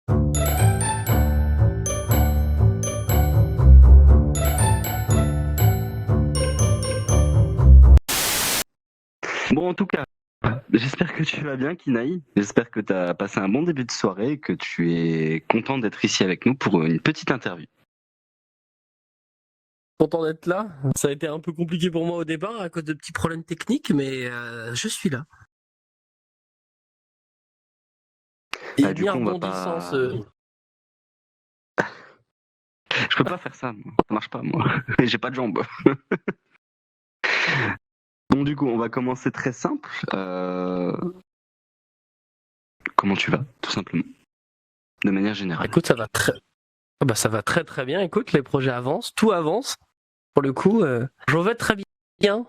Bon, en tout cas, j'espère que tu vas bien, Kinaï. J'espère que tu as passé un bon début de soirée et que tu es content d'être ici avec nous pour une petite interview. Content d'être là. Ça a été un peu compliqué pour moi au départ à cause de petits problèmes techniques, mais je suis là. Et Du bien coup, on va rebondissant pas. Je peux pas faire ça, moi. Ça marche pas, moi. J'ai pas de jambes. Bon, du coup, on va commencer très simple. Comment tu vas, tout simplement, de manière générale? Écoute, ça va très très bien. Écoute, les projets avancent, tout avance. Pour le coup, je vais très bien.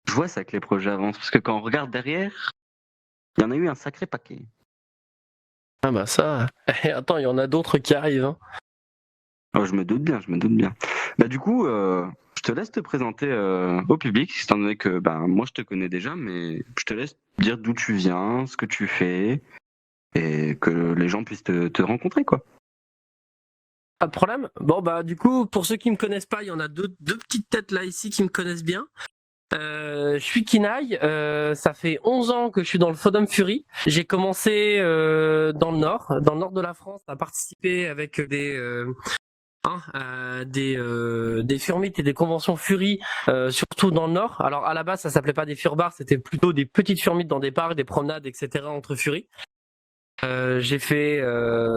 Je vois ça que les projets avancent, parce que quand on regarde derrière, il y en a eu un sacré paquet. Ah bah ça. Attends, il y en a d'autres qui arrivent. Hein. Oh, je me doute bien, je me doute bien. Du coup, je te laisse te présenter au public, étant donné que moi je te connais déjà, mais je te laisse dire d'où tu viens, ce que tu fais, et que les gens puissent te rencontrer, quoi. Pas de problème. Bon bah du coup, pour ceux qui me connaissent pas, il y en a deux petites têtes là ici qui me connaissent bien. Je suis Kinaï, ça fait 11 ans que je suis dans le Fodom Fury. J'ai commencé dans le nord de la France, à participer avec des furmites et des conventions Fury, surtout dans le nord. Alors à la base, ça s'appelait pas des furbars, c'était plutôt des petites furmites dans des parcs, des promenades, etc. entre Fury. J'ai fait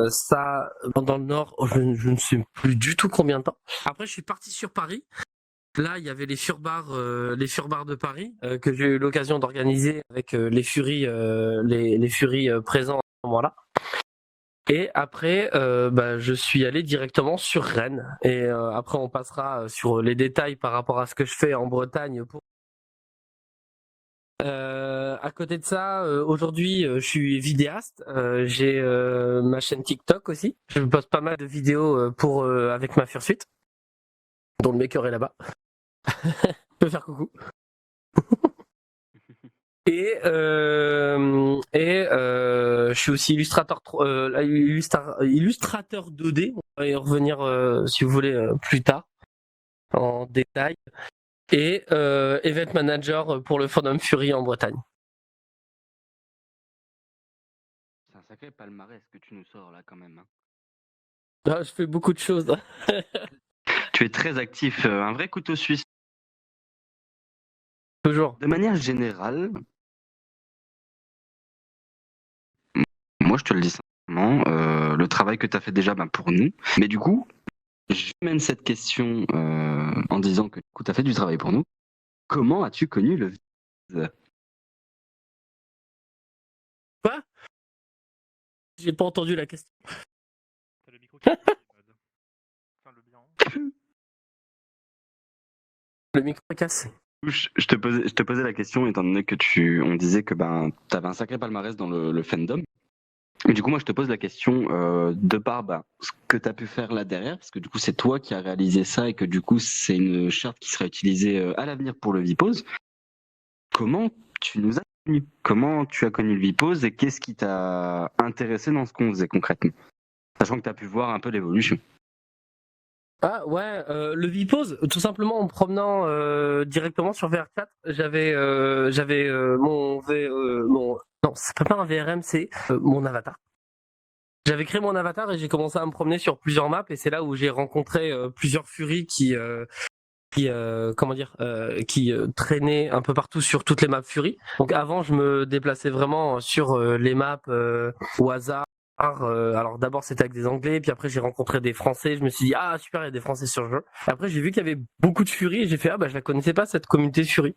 ça dans le nord, je ne sais plus du tout combien de temps. Après, je suis parti sur Paris. Là, il y avait les furbars de Paris que j'ai eu l'occasion d'organiser avec les Furies, les Furies présents à ce moment-là. Et après, je suis allé directement sur Rennes. Et après, on passera sur les détails par rapport à ce que je fais en Bretagne. À côté de ça, aujourd'hui, je suis vidéaste. J'ai ma chaîne TikTok aussi. Je poste pas mal de vidéos avec ma fursuite, dont le maker est là-bas. Je peux faire coucou. Et je suis aussi illustrateur 2D. On va y revenir si vous voulez plus tard en détail. Et event manager pour le Fandom Fury en Bretagne. C'est un sacré palmarès que tu nous sors là quand même. Hein. Ah, je fais beaucoup de choses. Tu es très actif, un vrai couteau suisse. Toujours. De manière générale, moi je te le dis simplement, le travail que tu as fait déjà pour nous, mais du coup, je mène cette question en disant que du coup tu as fait du travail pour nous. Comment as-tu connu le Viz? Quoi? J'ai pas entendu la question. T'as le micro qui est mode. Enfin, le bien. Le micro est cassé. Je te posais la question étant donné que on disait que tu avais un sacré palmarès dans le fandom. Et du coup, moi, je te pose la question de par ce que tu as pu faire là derrière, parce que du coup, c'est toi qui as réalisé ça et que du coup, c'est une charte qui sera utilisée à l'avenir pour le Vipose. Comment tu nous as connu? Comment tu as connu le Vipose et qu'est-ce qui t'a intéressé dans ce qu'on faisait concrètement? Sachant que tu as pu voir un peu l'évolution. Ah ouais, le Vipose, tout simplement en me promenant directement sur VR4, j'avais non, c'est pas un VRM, c'est mon avatar. J'avais créé mon avatar et j'ai commencé à me promener sur plusieurs maps et c'est là où j'ai rencontré plusieurs furies qui traînaient un peu partout sur toutes les maps Fury. Donc avant, je me déplaçais vraiment sur les maps au hasard. Alors d'abord c'était avec des Anglais, puis après j'ai rencontré des Français, je me suis dit ah super, il y a des Français sur le jeu. Après j'ai vu qu'il y avait beaucoup de Fury et j'ai fait je la connaissais pas cette communauté Fury.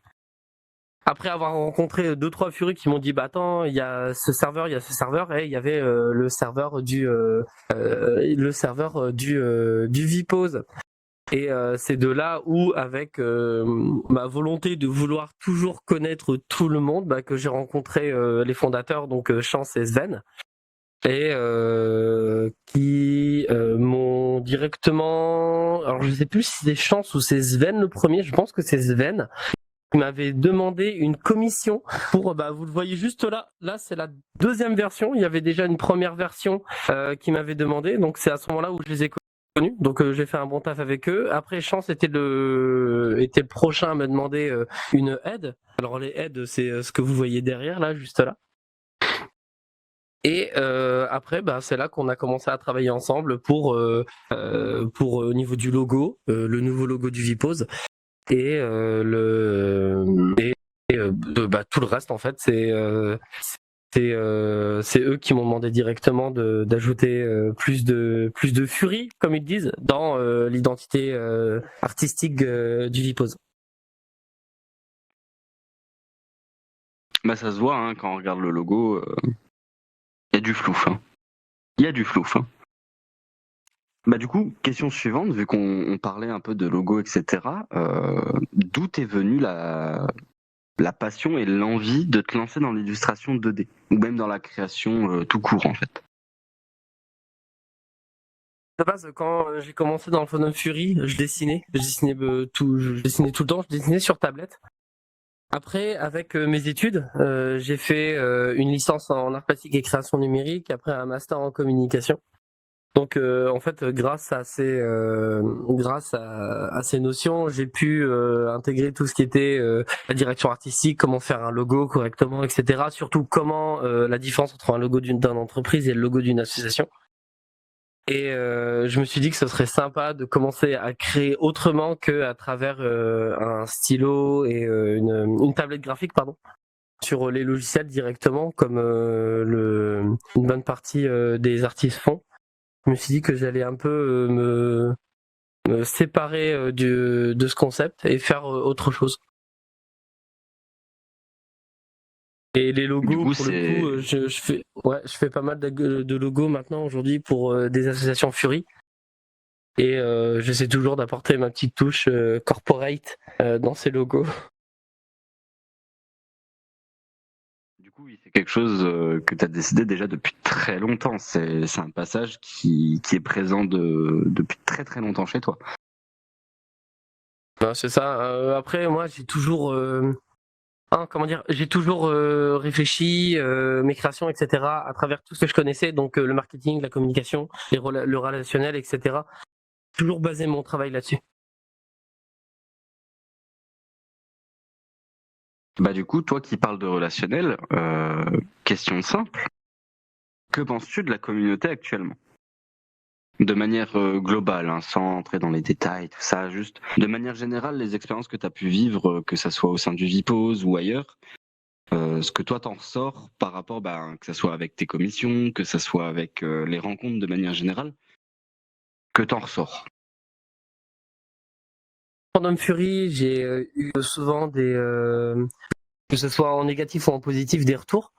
Après avoir rencontré 2-3 Fury qui m'ont dit attends, il y a ce serveur et il y avait le serveur du Vipose. Et c'est de là où, avec ma volonté de vouloir toujours connaître tout le monde, que j'ai rencontré les fondateurs, donc Chance et Sven, et qui m'ont directement... Alors je sais plus si c'est Chance ou c'est Sven le premier, je pense que c'est Sven, qui m'avait demandé une commission pour, vous le voyez juste là c'est la deuxième version, il y avait déjà une première version qui m'avait demandé, donc c'est à ce moment-là où je les ai connus, donc j'ai fait un bon taf avec eux. Après Chance était le prochain à me demander une aide. Alors les aides c'est ce que vous voyez derrière là, juste là. Et après, c'est là qu'on a commencé à travailler ensemble pour au niveau du logo, le nouveau logo du Vipose, et tout le reste en fait, c'est eux qui m'ont demandé directement d'ajouter plus de furie, comme ils disent, dans l'identité artistique du Vipose. Bah ça se voit hein, quand on regarde le logo. Il y a du flouf. Il y a du flouf. Bah du coup, question suivante, vu qu'on parlait un peu de logo, etc. D'où t'es venue la passion et l'envie de te lancer dans l'illustration 2D ou même dans la création tout court en fait? De base, quand j'ai commencé dans le Fandom Fury, je dessinais tout le temps, je dessinais sur tablette. Après, avec mes études, j'ai fait une licence en art plastique et création numérique, après un master en communication. Donc, en fait, grâce à ces notions, j'ai pu intégrer tout ce qui était la direction artistique, comment faire un logo correctement, etc. Surtout comment la différence entre un logo d'une entreprise et le logo d'une association. Et je me suis dit que ce serait sympa de commencer à créer autrement qu'à travers un stylo et une tablette graphique, sur les logiciels directement, comme une bonne partie des artistes font. Je me suis dit que j'allais un peu me séparer de ce concept et faire autre chose. Et les logos, Du coup, pour le coup, je fais pas mal de logos maintenant aujourd'hui pour des associations Fury. Et j'essaie toujours d'apporter ma petite touche corporate dans ces logos. Du coup, oui, c'est quelque chose que tu as décidé déjà depuis très longtemps. C'est un passage qui est présent depuis très très longtemps chez toi. C'est ça. Après, moi, j'ai toujours... j'ai toujours réfléchi mes créations, etc. à travers tout ce que je connaissais, donc le marketing, la communication, le relationnel, etc. Toujours basé mon travail là-dessus. Bah du coup, toi qui parles de relationnel, question simple, que penses-tu de la communauté actuellement? De manière globale, hein, sans entrer dans les détails, tout ça, juste de manière générale, les expériences que tu as pu vivre, que ça soit au sein du Vipose ou ailleurs, ce que toi t'en ressors par rapport, que ça soit avec tes commissions, que ça soit avec les rencontres de manière générale, que t'en ressors? Fandom Fury, j'ai eu souvent que ce soit en négatif ou en positif, des retours.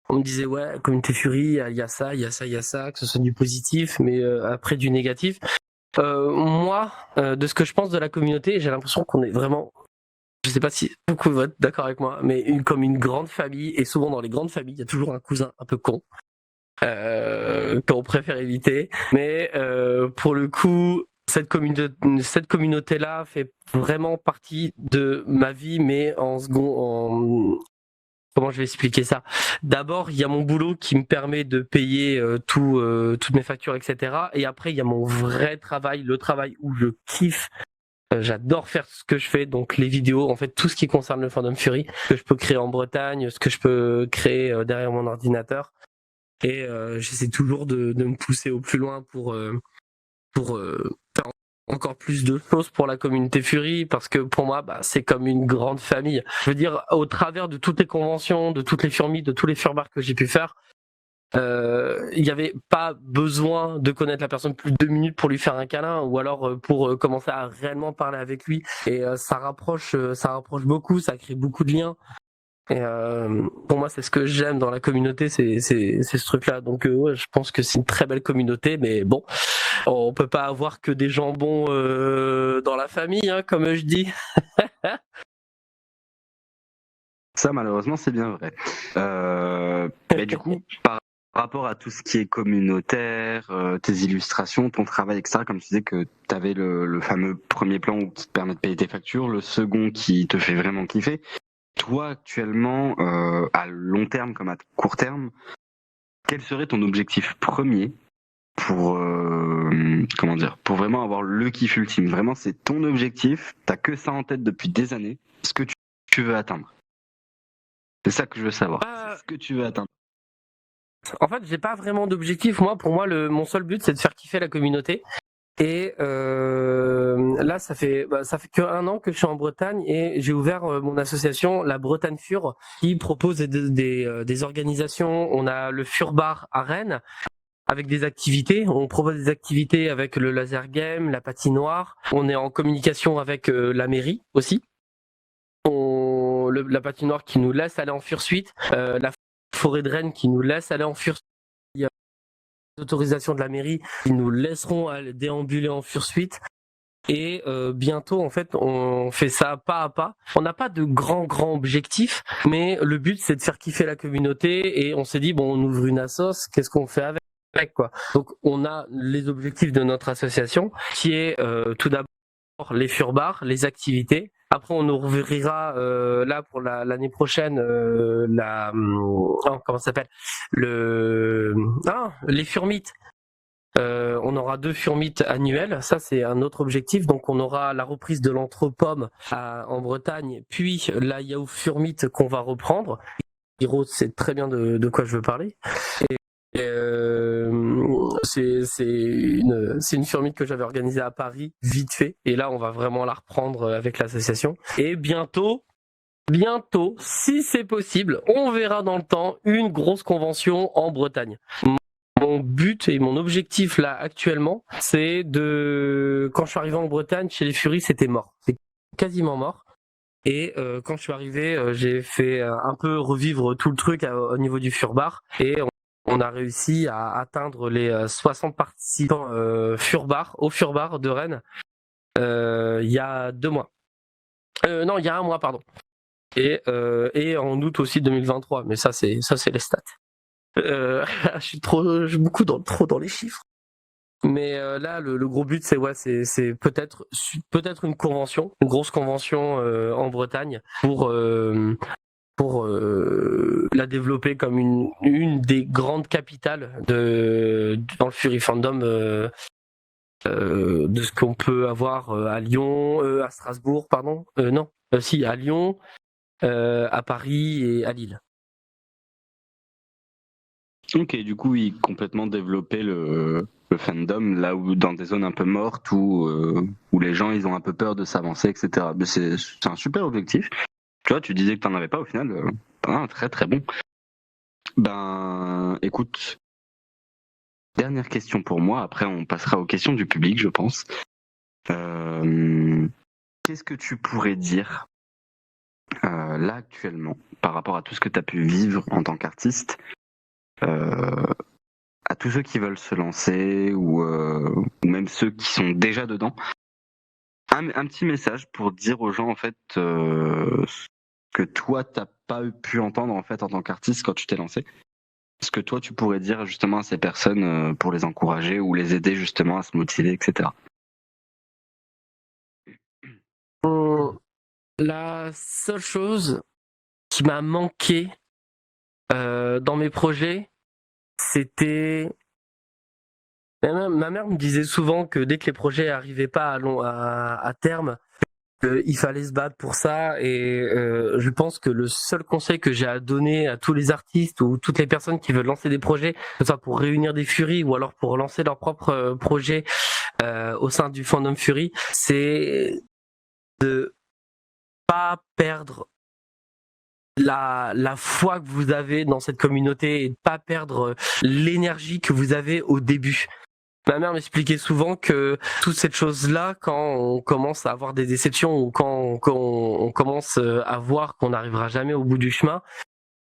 On me disait ouais, communauté Fury, il y a ça, il y a ça, il y a ça, que ce soit du positif, mais après du négatif. Moi, de ce que je pense de la communauté, j'ai l'impression qu'on est vraiment, je sais pas si beaucoup vont être d'accord avec moi, mais comme une grande famille, et souvent dans les grandes familles, il y a toujours un cousin un peu con qu'on préfère éviter. Mais pour le coup, cette communauté-là fait vraiment partie de ma vie, mais en second, comment je vais expliquer ça? D'abord, il y a mon boulot qui me permet de payer toutes mes factures, etc. Et après, il y a mon vrai travail, le travail où je kiffe. J'adore faire ce que je fais, donc les vidéos, en fait, tout ce qui concerne le Fandom Fury, que je peux créer en Bretagne, ce que je peux créer derrière mon ordinateur. Et j'essaie toujours de me pousser au plus loin pour faire encore plus de choses pour la communauté Fury, parce que pour moi, c'est comme une grande famille. Je veux dire, au travers de toutes les conventions, de toutes les Furmis, de tous les Furbars que j'ai pu faire, il n'y avait pas besoin de connaître la personne plus de 2 minutes pour lui faire un câlin, ou alors pour commencer à réellement parler avec lui. Et ça rapproche beaucoup, ça crée beaucoup de liens. Et pour moi, c'est ce que j'aime dans la communauté, c'est ce truc-là. Donc ouais, je pense que c'est une très belle communauté, mais bon, on peut pas avoir que des jambons dans la famille, hein, comme je dis. Ça, malheureusement, c'est bien vrai. Mais du coup, par rapport à tout ce qui est communautaire, tes illustrations, ton travail, etc., comme tu disais que tu avais le fameux premier plan qui te permet de payer tes factures, le second qui te fait vraiment kiffer. Toi, actuellement, à long terme comme à court terme, quel serait ton objectif premier pour, pour vraiment avoir le kiff ultime? Vraiment, c'est ton objectif, t'as que ça en tête depuis des années, ce que tu veux atteindre. C'est ça que je veux savoir, c'est ce que tu veux atteindre. En fait, j'ai pas vraiment d'objectif. Pour moi, mon seul but, c'est de faire kiffer la communauté. Et là, ça fait que 1 an que je suis en Bretagne et j'ai ouvert mon association, la Bretagne Fur, qui propose des organisations. On a le Fur Bar à Rennes avec des activités. On propose des activités avec le laser game, la patinoire. On est en communication avec la mairie aussi. La patinoire qui nous laisse aller en fursuite, la forêt de Rennes qui nous laisse aller en fursuite. Il y a des autorisations de la mairie qui nous laisseront aller déambuler en fursuite. Et bientôt, en fait, on fait ça pas à pas. On n'a pas de grands objectifs, mais le but, c'est de faire kiffer la communauté. Et on s'est dit, bon, on ouvre une assos, qu'est-ce qu'on fait avec quoi? Donc, on a les objectifs de notre association, qui est tout d'abord les furbars, les activités. Après, on ouvrira là pour l'année prochaine comment ça s'appelle les furmites. On aura 2 furmites annuelles, ça c'est un autre objectif. Donc on aura la reprise de l'Entrepom en Bretagne, puis la Yahoo Furmite qu'on va reprendre. Hiro sait très bien de quoi je veux parler. C'est une furmite que j'avais organisée à Paris, vite fait. Et là, on va vraiment la reprendre avec l'association. Et bientôt, si c'est possible, on verra dans le temps une grosse convention en Bretagne. Mon but et mon objectif là actuellement, c'est quand je suis arrivé en Bretagne, chez les Furies, c'était mort. C'est quasiment mort. Et quand je suis arrivé, j'ai fait un peu revivre tout le truc au niveau du Furbar. Et on a réussi à atteindre les 60 participants au Furbar de Rennes il y a 2 mois. Non, il y a 1 mois, pardon. Et en août aussi 2023. Mais ça c'est les stats. Je suis trop dans les chiffres. Mais là, le gros but, c'est peut-être une convention, une grosse convention en Bretagne pour la développer comme une des grandes capitales dans le Fury Fandom de ce qu'on peut avoir à Lyon, à Strasbourg, pardon. À Lyon, à Paris et à Lille. Ok, du coup, oui, complètement développer le fandom là où dans des zones un peu mortes où les gens ils ont un peu peur de s'avancer, etc. Mais c'est un super objectif. Tu vois, tu disais que t'en avais pas au final, très très bon. Ben, écoute, dernière question pour moi. Après, on passera aux questions du public, je pense. Qu'est-ce que tu pourrais dire là actuellement par rapport à tout ce que tu as pu vivre en tant qu'artiste? À tous ceux qui veulent se lancer ou même ceux qui sont déjà dedans, un petit message pour dire aux gens en fait que toi t'as pas pu entendre en fait en tant qu'artiste quand tu t'es lancé. Ce que toi tu pourrais dire justement à ces personnes pour les encourager ou les aider justement à se motiver, etc. La seule chose qui m'a manqué dans mes projets, c'était... Ma mère me disait souvent que dès que les projets arrivaient pas à terme, il fallait se battre pour ça. Et je pense que le seul conseil que j'ai à donner à tous les artistes ou toutes les personnes qui veulent lancer des projets, que ce soit pour réunir des Furies ou alors pour lancer leur propre projet au sein du fandom Fury, c'est de pas perdre la foi que vous avez dans cette communauté et de pas perdre l'énergie que vous avez au début. Ma mère m'expliquait souvent que toute cette chose-là, quand on commence à avoir des déceptions ou quand on commence à voir qu'on n'arrivera jamais au bout du chemin,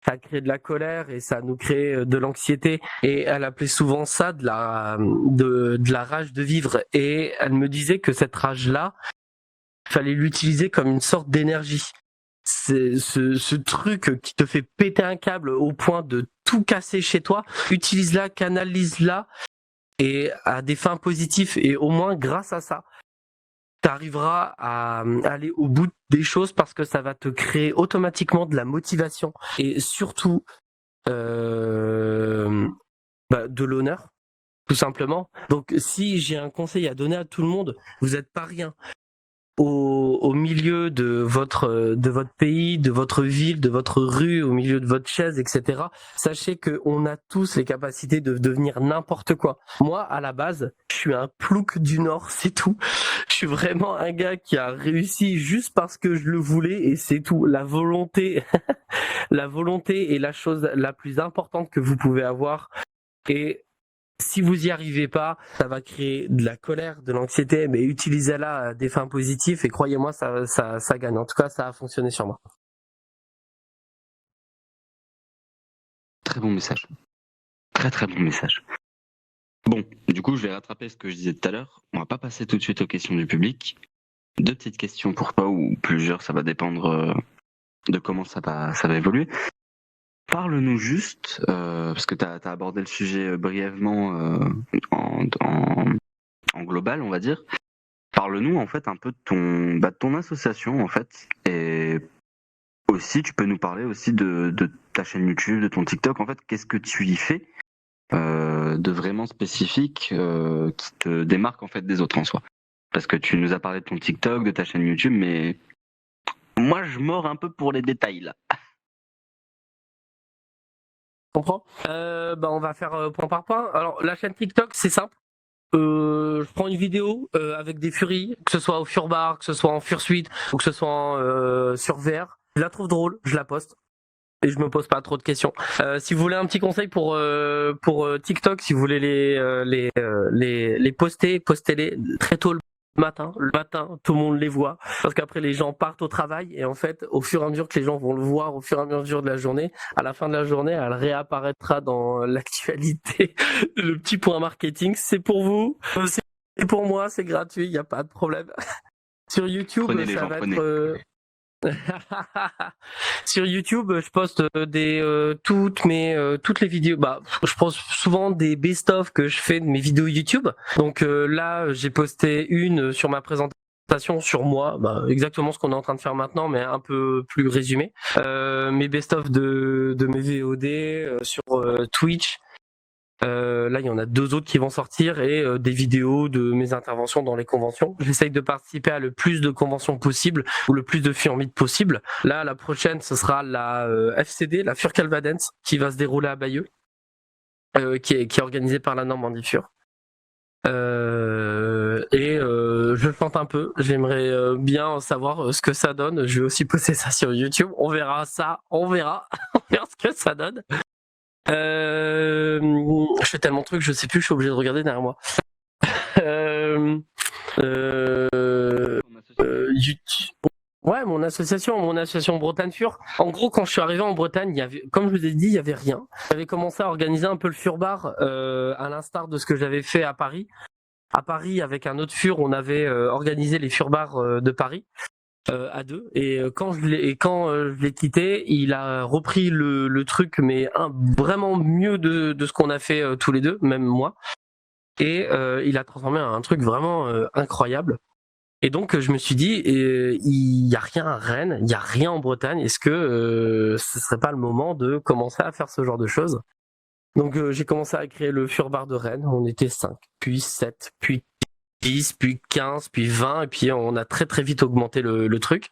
ça crée de la colère et ça nous crée de l'anxiété. Et elle appelait souvent ça de la rage de vivre. Et elle me disait que cette rage-là, il fallait l'utiliser comme une sorte d'énergie. C'est ce truc qui te fait péter un câble au point de tout casser chez toi, utilise-la, canalise-la et à des fins positives. Et au moins, grâce à ça, tu arriveras à aller au bout des choses parce que ça va te créer automatiquement de la motivation et surtout de l'honneur, tout simplement. Donc, si j'ai un conseil à donner à tout le monde, vous n'êtes pas rien. Au milieu de votre pays, de votre ville, de votre rue, au milieu de votre chaise, etc. Sachez qu'on a tous les capacités de devenir n'importe quoi. Moi, à la base, je suis un plouc du Nord, c'est tout. Je suis vraiment un gars qui a réussi juste parce que je le voulais et c'est tout. La volonté, la volonté est la chose la plus importante que vous pouvez avoir. Et si vous y arrivez pas, ça va créer de la colère, de l'anxiété, mais utilisez-la à des fins positives et croyez-moi, ça gagne. En tout cas, ça a fonctionné sur moi. Très bon message. Très très bon message. Bon, du coup, je vais rattraper ce que je disais tout à l'heure. On va pas passer tout de suite aux questions du public. 2 petites questions pour toi ou plusieurs, ça va dépendre de comment ça va évoluer. Parle-nous juste, parce que tu as abordé le sujet brièvement en global, on va dire. Parle-nous en fait un peu de ton association en fait, et aussi tu peux nous parler aussi de ta chaîne YouTube, de ton TikTok. En fait, qu'est-ce que tu y fais de vraiment spécifique qui te démarque en fait des autres en soi? Parce que tu nous as parlé de ton TikTok, de ta chaîne YouTube, mais moi je mords un peu pour les détails là. Comprends. On va faire point par point. Alors la chaîne TikTok, c'est simple. Je prends une vidéo avec des furies, que ce soit au Furbar, que ce soit en Fursuite ou que ce soit sur VR. Je la trouve drôle, je la poste et je me pose pas trop de questions. Si vous voulez un petit conseil pour TikTok, si vous voulez les poster, postez-les très tôt le matin, tout le monde les voit, parce qu'après les gens partent au travail et en fait au fur et à mesure que les gens vont le voir au fur et à mesure de la journée, à la fin de la journée elle réapparaîtra dans l'actualité. Le petit point marketing, c'est pour vous, c'est pour moi, c'est gratuit, il n'y a pas de problème. Sur YouTube ça va être sur YouTube, je poste toutes les vidéos. Je poste souvent des best-of que je fais de mes vidéos YouTube. Donc là, j'ai posté une sur ma présentation sur moi, exactement ce qu'on est en train de faire maintenant, mais un peu plus résumé. Mes best-of de mes VOD sur Twitch. Là, il y en a 2 autres qui vont sortir et des vidéos de mes interventions dans les conventions. J'essaye de participer à le plus de conventions possible ou le plus de Furmeet possible. Là, la prochaine, ce sera la FCD, la Fur Calvadance, qui va se dérouler à Bayeux, qui est organisée par la Normandie Fur. Je chante un peu. J'aimerais bien savoir ce que ça donne. Je vais aussi poster ça sur YouTube. On verra ça. On verra ce que ça donne. Je fais tellement de trucs, je sais plus, je suis obligé de regarder derrière moi. YouTube. Ouais, mon association Bretagne Fur. En gros, quand je suis arrivé en Bretagne, il y avait, comme je vous ai dit, il y avait rien. J'avais commencé à organiser un peu le Furbar, à l'instar de ce que j'avais fait à Paris. À Paris, avec un autre Fur, on avait organisé les Furbars de Paris. À 2 et quand je l'ai quitté, il a repris le truc mais vraiment mieux de ce qu'on a fait tous les deux, même moi, et il a transformé un truc vraiment incroyable. Et donc je me suis dit il y a rien à Rennes, il y a rien en Bretagne, est-ce que ce serait pas le moment de commencer à faire ce genre de choses? Donc j'ai commencé à créer le Furbar de Rennes, on était 5, puis 7, puis 10, puis 15, puis 20, et puis on a très très vite augmenté le truc.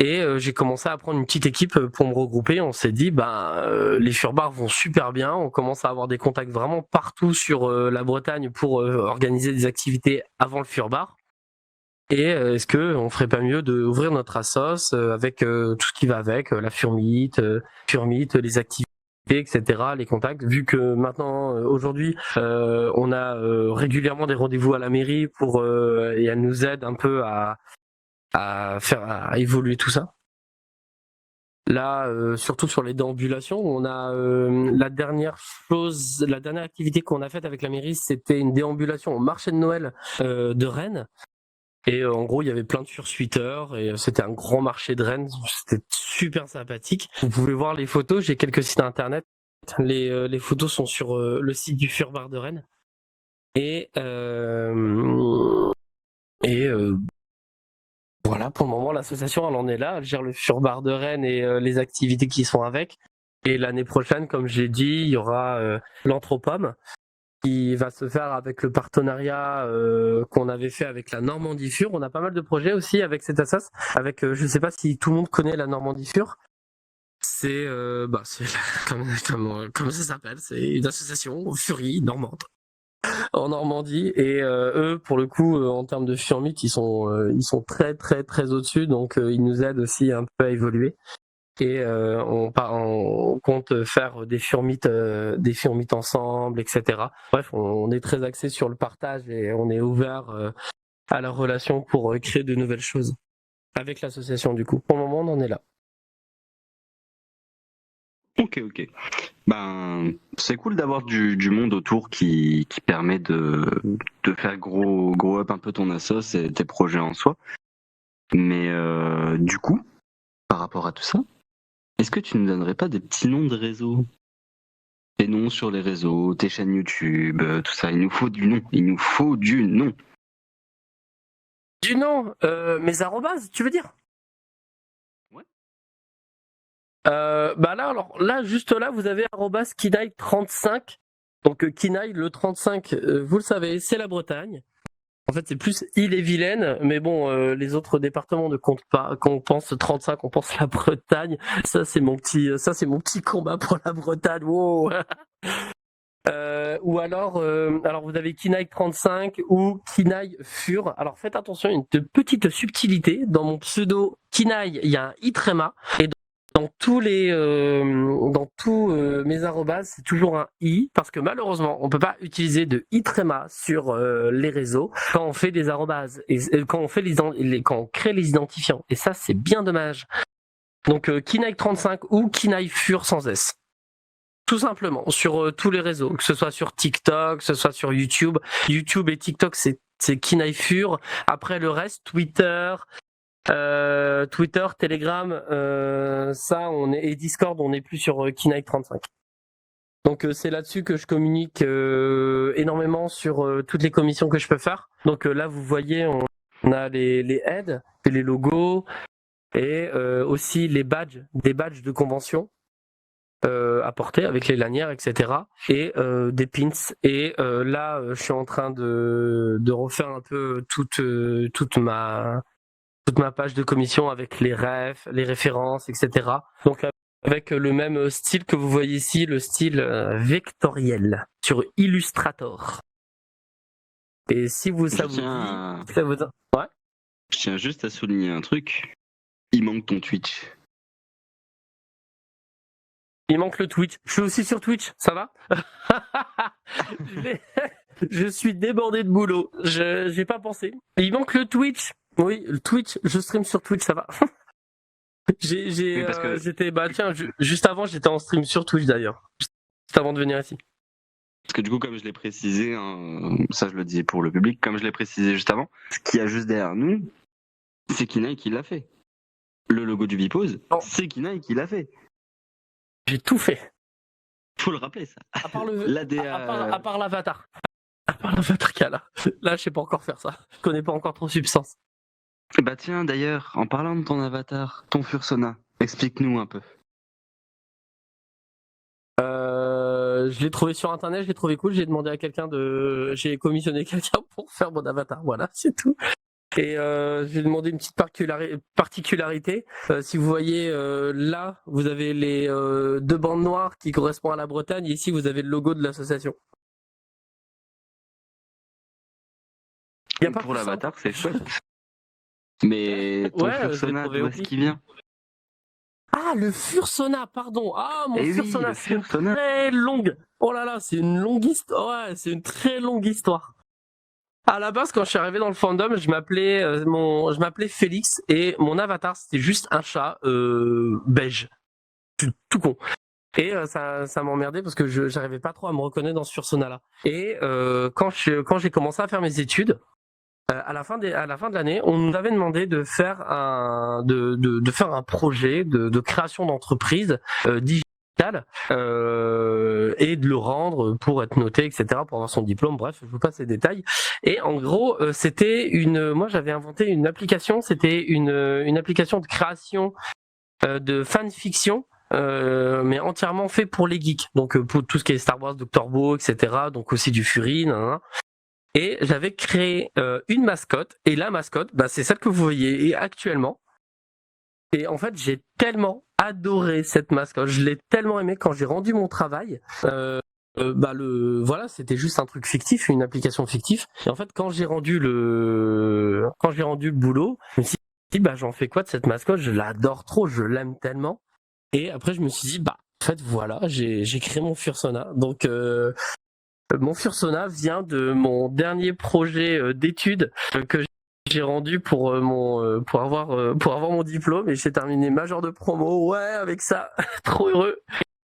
Et j'ai commencé à prendre une petite équipe pour me regrouper. On s'est dit, les Furbars vont super bien. On commence à avoir des contacts vraiment partout sur la Bretagne pour organiser des activités avant le Furbar. Et est-ce que on ferait pas mieux d'ouvrir notre assos avec tout ce qui va avec, la Furmeet, les activités, etc., les contacts, vu que maintenant aujourd'hui on a régulièrement des rendez-vous à la mairie et elle nous aide un peu à évoluer tout ça. Là, surtout sur les déambulations, on a la dernière activité qu'on a faite avec la mairie, c'était une déambulation au marché de Noël de Rennes. Et en gros, il y avait plein de fursuiteurs et c'était un grand marché de Rennes. C'était super sympathique. Vous pouvez voir les photos. J'ai quelques sites internet. Les photos sont sur le site du Furbar de Rennes. Et voilà, pour le moment, l'association, elle en est là. Elle gère le Furbar de Rennes et les activités qui sont avec. Et l'année prochaine, comme j'ai dit, il y aura l'Anthropome qui va se faire avec le partenariat qu'on avait fait avec la Normandie Fur. On a pas mal de projets aussi avec cette association. Avec, je sais pas si tout le monde connaît la Normandie Fur. C'est comme ça s'appelle, c'est une association Furie normande en Normandie et eux pour le coup en termes de furmite ils sont très très très au-dessus, donc ils nous aident aussi un peu à évoluer et on compte faire des furmites ensemble, etc. Bref, on est très axé sur le partage et on est ouvert à la relation pour créer de nouvelles choses avec l'association. Du coup pour le moment on en est là. Ok. Ben, c'est cool d'avoir du monde autour qui permet de faire grow up un peu ton assos et tes projets en soi. Mais du coup, par rapport à tout ça, est-ce que tu ne donnerais pas des petits noms de réseaux? Tes noms sur les réseaux, tes chaînes YouTube, tout ça. Il nous faut du nom. Il nous faut du nom. Du nom, mes arrobases, tu veux dire? Ouais. Là, juste là, vous avez @kinaï35. Donc Kinaï, le 35, vous le savez, c'est la Bretagne. En fait, c'est plus Ille-et-Vilaine, mais bon, les autres départements ne comptent pas. Quand on pense 35, on pense la Bretagne. Ça, c'est mon petit combat pour la Bretagne. Wow. Ou alors vous avez Kinaï 35 ou Kinaï Fur. Alors faites attention, une petite subtilité. Dans mon pseudo Kinaï, il y a un i tréma et dans tous mes arrobases, c'est toujours un i parce que malheureusement, on peut pas utiliser de i tréma sur les réseaux quand on fait des arrobases et quand on fait quand on crée les identifiants. Et ça, c'est bien dommage. Donc Kinaï 35 ou Kinaï Fur sans s. Tout simplement, sur tous les réseaux, que ce soit sur TikTok, que ce soit sur YouTube. YouTube et TikTok, c'est Kinaï Fur. Après le reste, Twitter, Telegram, et Discord, on n'est plus sur Kinaï 35. Donc c'est là-dessus que je communique énormément sur toutes les commissions que je peux faire. Donc là, vous voyez, on a les aides, les logos et aussi des badges de convention. À porter avec les lanières, etc. et des pins. Et là, je suis en train de refaire un peu toute ma page de commission avec les refs, les références, etc. Donc avec le même style que vous voyez ici, le style vectoriel sur Illustrator. Et si vous ça vous dit, ouais. Je tiens juste à souligner un truc. Il manque ton Twitch. Il manque le Twitch. Je suis aussi sur Twitch, ça va? Je suis débordé de boulot. J'ai pas pensé. Il manque le Twitch. Oui, le Twitch. Je stream sur Twitch, ça va. Juste avant, j'étais en stream sur Twitch d'ailleurs. Juste avant de venir ici. Parce que du coup, comme je l'ai précisé, hein, ça je le dis pour le public, comme je l'ai précisé juste avant, ce qu'il y a juste derrière nous, c'est Kinaï qui l'a fait. Le logo du Vipose, c'est Kinaï qui l'a fait. J'ai tout fait. Faut le rappeler, ça. À part l'ADA. à part l'avatar. À part l'avatar qu'il y a là. Là, je sais pas encore faire ça. Je connais pas encore trop Substance. Bah tiens, d'ailleurs, en parlant de ton avatar, ton Fursona, explique-nous un peu. Je l'ai trouvé sur internet, je l'ai trouvé cool, j'ai commissionné quelqu'un pour faire mon avatar, voilà, c'est tout. Et j'ai demandé une petite particularité. Si vous voyez là, vous avez les deux bandes noires qui correspondent à la Bretagne. Et ici, vous avez le logo de l'association. Pour l'avatar, c'est chouette. Mais ton Fursona, d'où est-ce qu'il vient? Ah, le Fursona, pardon. Ah, mon Fursona, c'est une très longue. Oh là là, c'est une longue histoire. Ouais, c'est une très longue histoire. À la base, quand je suis arrivé dans le fandom, je m'appelais Félix et mon avatar c'était juste un chat beige, tout con. Et ça m'emmerdait parce que j'arrivais pas trop à me reconnaître dans ce Fursona-là. Et quand j'ai commencé à faire mes études, à la fin de l'année, on nous avait demandé de faire un projet de création d'entreprise digitale et de le rendre pour être noté, etc., pour avoir son diplôme. Bref, je vous passe les détails. Et en gros, moi j'avais inventé une application, c'était une application de création de fanfiction, mais entièrement fait pour les geeks. Donc pour tout ce qui est Star Wars, Doctor Who, etc. Donc aussi du Fury, nanana. Et j'avais créé une mascotte, et la mascotte, c'est celle que vous voyez. Et actuellement, et en fait, j'ai tellement adoré cette mascotte, je l'ai tellement aimé quand j'ai rendu mon travail. C'était juste un truc fictif, une application fictive. Et en fait, quand j'ai rendu le boulot, je me suis dit, j'en fais quoi de cette mascotte? Je l'adore trop, je l'aime tellement. Et après, je me suis dit, en fait, voilà, j'ai créé mon Fursona. Donc, mon Fursona vient de mon dernier projet d'études que j'ai rendu pour avoir mon diplôme, et j'ai terminé major de promo. Ouais, avec ça, trop heureux.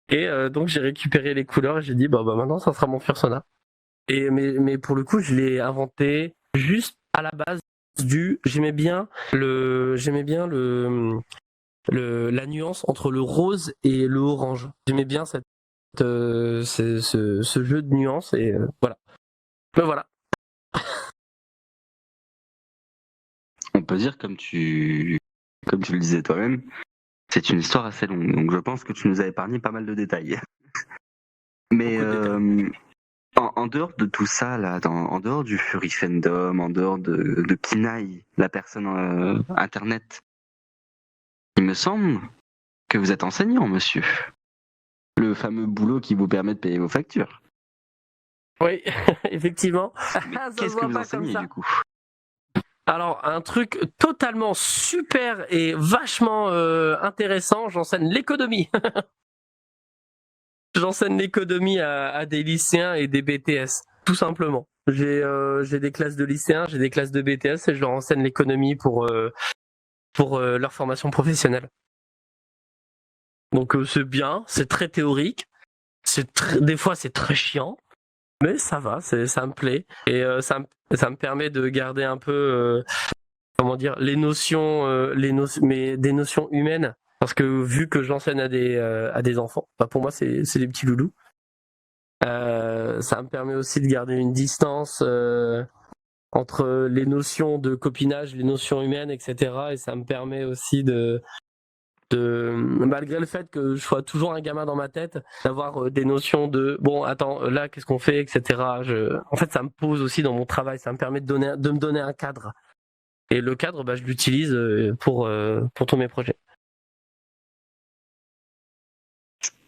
Et donc j'ai récupéré les couleurs et j'ai dit maintenant ça sera mon Fursona. Et mais pour le coup, je l'ai inventé juste à la base j'aimais bien la nuance entre le rose et le orange. J'aimais bien ce jeu de nuances, et voilà. Ben voilà. On peut dire, comme tu le disais toi-même, c'est une histoire assez longue. Donc je pense que tu nous as épargné pas mal de détails. Mais en dehors de tout ça, là, en dehors du Fury Fandom, en dehors de Kinaï, la personne internet, il me semble que vous êtes enseignant, monsieur. Le fameux boulot qui vous permet de payer vos factures. Oui, effectivement. Mais qu'est-ce que vous enseignez du coup? Alors, un truc totalement super et vachement intéressant, j'enseigne l'économie. J'enseigne l'économie à des lycéens et des BTS, tout simplement. J'ai des classes de lycéens, j'ai des classes de BTS, et je leur enseigne l'économie pour leur formation professionnelle. Donc c'est bien, c'est très théorique, des fois c'est très chiant, mais ça va, ça me plaît, et ça me permet de garder un peu les notions, mais des notions humaines, parce que vu que j'enseigne à des enfants, pour moi c'est des petits loulous. Ça me permet aussi de garder une distance entre les notions de copinage, les notions humaines, etc. Et ça me permet aussi malgré le fait que je sois toujours un gamin dans ma tête, d'avoir des notions de là qu'est-ce qu'on fait, etc. En fait, ça me pose aussi dans mon travail, ça me permet de me donner un cadre. Et le cadre, je l'utilise pour tous mes projets.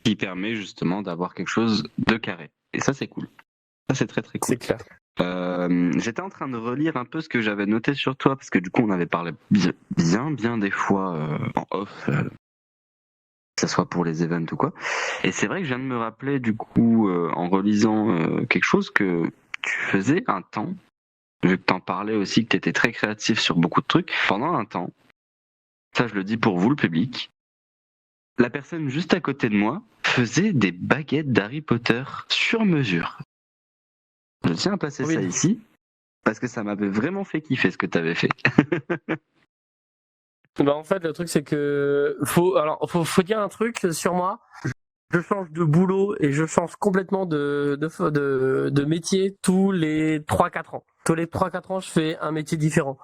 Qui permet justement d'avoir quelque chose de carré. Et ça, c'est cool. Ça, c'est très très cool. C'est clair. J'étais en train de relire un peu ce que j'avais noté sur toi, parce que du coup, on avait parlé bien des fois en off, que ce soit pour les events ou quoi. Et c'est vrai que je viens de me rappeler, du coup, en relisant quelque chose que tu faisais un temps, vu que t'en parlais aussi, que t'étais très créatif sur beaucoup de trucs, pendant un temps, ça je le dis pour vous, le public, la personne juste à côté de moi faisait des baguettes d'Harry Potter sur mesure. Je tiens à placer ça ici, parce que ça m'avait vraiment fait kiffer ce que tu avais fait. En fait, le truc, c'est que faut dire un truc sur moi. Je change de boulot et je change complètement de métier tous les 3-4 ans. Tous les 3-4 ans, je fais un métier différent.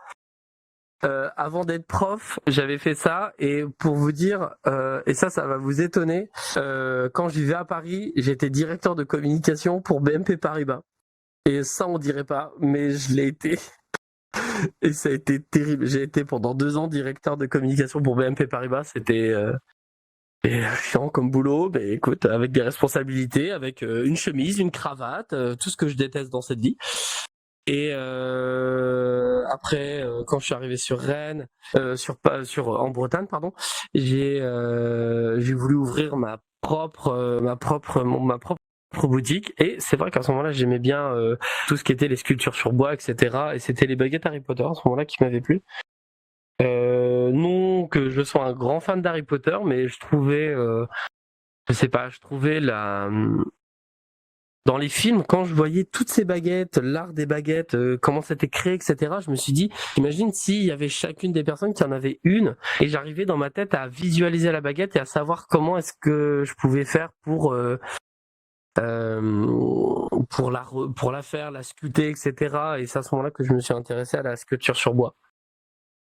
Avant d'être prof, j'avais fait ça, et pour vous dire, et ça va vous étonner, quand je vivais à Paris, j'étais directeur de communication pour BNP Paribas. Et ça, on dirait pas, mais je l'ai été. Et ça a été terrible. J'ai été pendant 2 ans directeur de communication pour BNP Paribas. C'était chiant comme boulot, mais écoute, avec des responsabilités, avec une chemise, une cravate, tout ce que je déteste dans cette vie. Et après, quand je suis arrivé sur Rennes, en Bretagne, pardon, j'ai voulu ouvrir ma propre boutique. Et c'est vrai qu'à ce moment-là, j'aimais bien tout ce qui était les sculptures sur bois, etc. Et c'était les baguettes Harry Potter à ce moment-là qui m'avaient plu. Non que je sois un grand fan d'Harry Potter, mais je trouvais, je trouvais dans les films, quand je voyais toutes ces baguettes, l'art des baguettes, comment c'était créé, etc., je me suis dit, imagine s'il y avait chacune des personnes qui en avait une, et j'arrivais dans ma tête à visualiser la baguette et à savoir comment est-ce que je pouvais faire pour la faire, la sculpter, etc. Et c'est à ce moment-là que je me suis intéressé à la sculpture sur bois.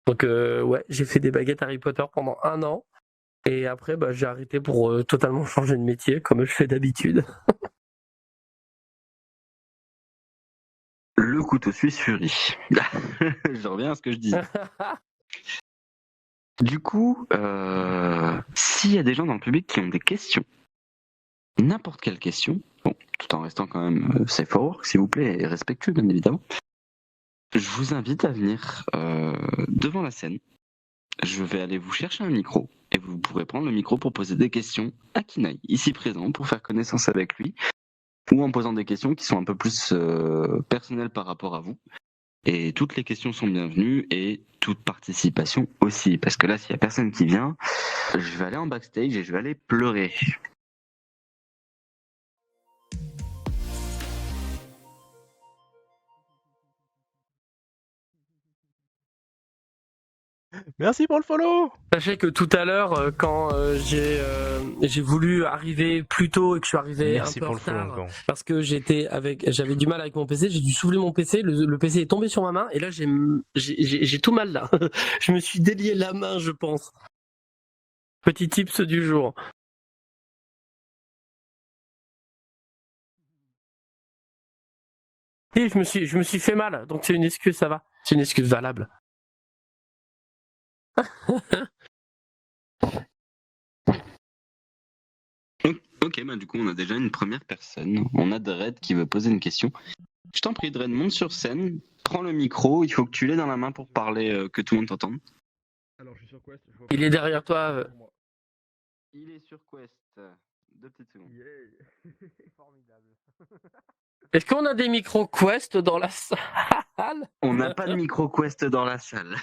Donc ouais, j'ai fait des baguettes Harry Potter pendant 1 an, et après j'ai arrêté pour totalement changer de métier, comme je fais d'habitude. Le couteau suisse Fury. Je reviens à ce que je disais. Du coup, s'il y a des gens dans le public qui ont des questions, n'importe quelle question, bon, tout en restant quand même safe for work, s'il vous plaît, et respectueux, bien évidemment, je vous invite à venir devant la scène. Je vais aller vous chercher un micro, et vous pourrez prendre le micro pour poser des questions à Kinaï, ici présent, pour faire connaissance avec lui, ou en posant des questions qui sont un peu plus personnelles par rapport à vous. Et toutes les questions sont bienvenues, et toute participation aussi, parce que là, s'il y a personne qui vient, je vais aller en backstage et je vais aller pleurer. Merci pour le follow. Sachez que tout à l'heure, quand j'ai voulu arriver plus tôt et que je suis arrivé Merci un peu pour en le follow retard, encore. parce que j'avais du mal avec mon PC, j'ai dû soulever mon PC, le PC est tombé sur ma main, et là j'ai tout mal là. Je me suis délié la main, je pense. Petit tips du jour. Et je me suis fait mal, donc c'est une excuse, ça va. C'est une excuse valable. Ok, du coup, on a déjà une première personne. On a Dredd qui veut poser une question. Je t'en prie, Dredd, monte sur scène, prends le micro, il faut que tu l'aies dans la main pour parler, que tout le monde t'entende. Alors, je suis sur Quest. Il est derrière toi. Il est sur Quest. 2 petites secondes. Formidable. Est-ce qu'on a des micros Quest dans la salle? On n'a pas de micro Quest dans la salle.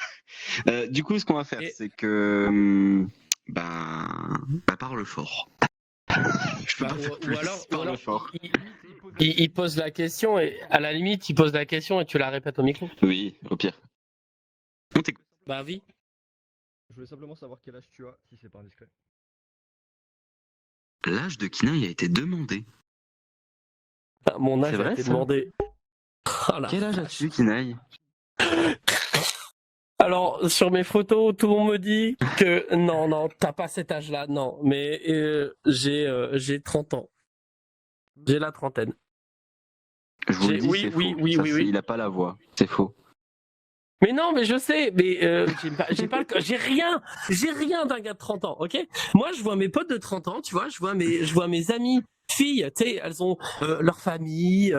Du coup, ce qu'on va faire, c'est que... parle fort. Je peux pas faire plus, parle fort. Il pose la question, et à la limite, il pose la question et tu la répètes au micro. Oui, au pire. On t'écoute. Bah oui. Je voulais simplement savoir quel âge tu as, si c'est pas indiscret. L'âge de Kinaï a été demandé. Bah, mon âge C'est vrai, a été ça demandé. Oh la Quel âge as-tu, Kinaï? Alors, sur mes photos, tout le monde me dit que non, t'as pas cet âge-là, non. Mais j'ai 30 ans. J'ai la trentaine. Je vous le dis, oui, c'est oui, faux. oui, Ça, oui, oui. Il a pas la voix, c'est faux. Mais non, mais je sais, mais j'ai rien d'un gars de 30 ans, ok? Moi, je vois mes potes de 30 ans, tu vois, je vois mes amies filles, tu sais, elles ont leur famille,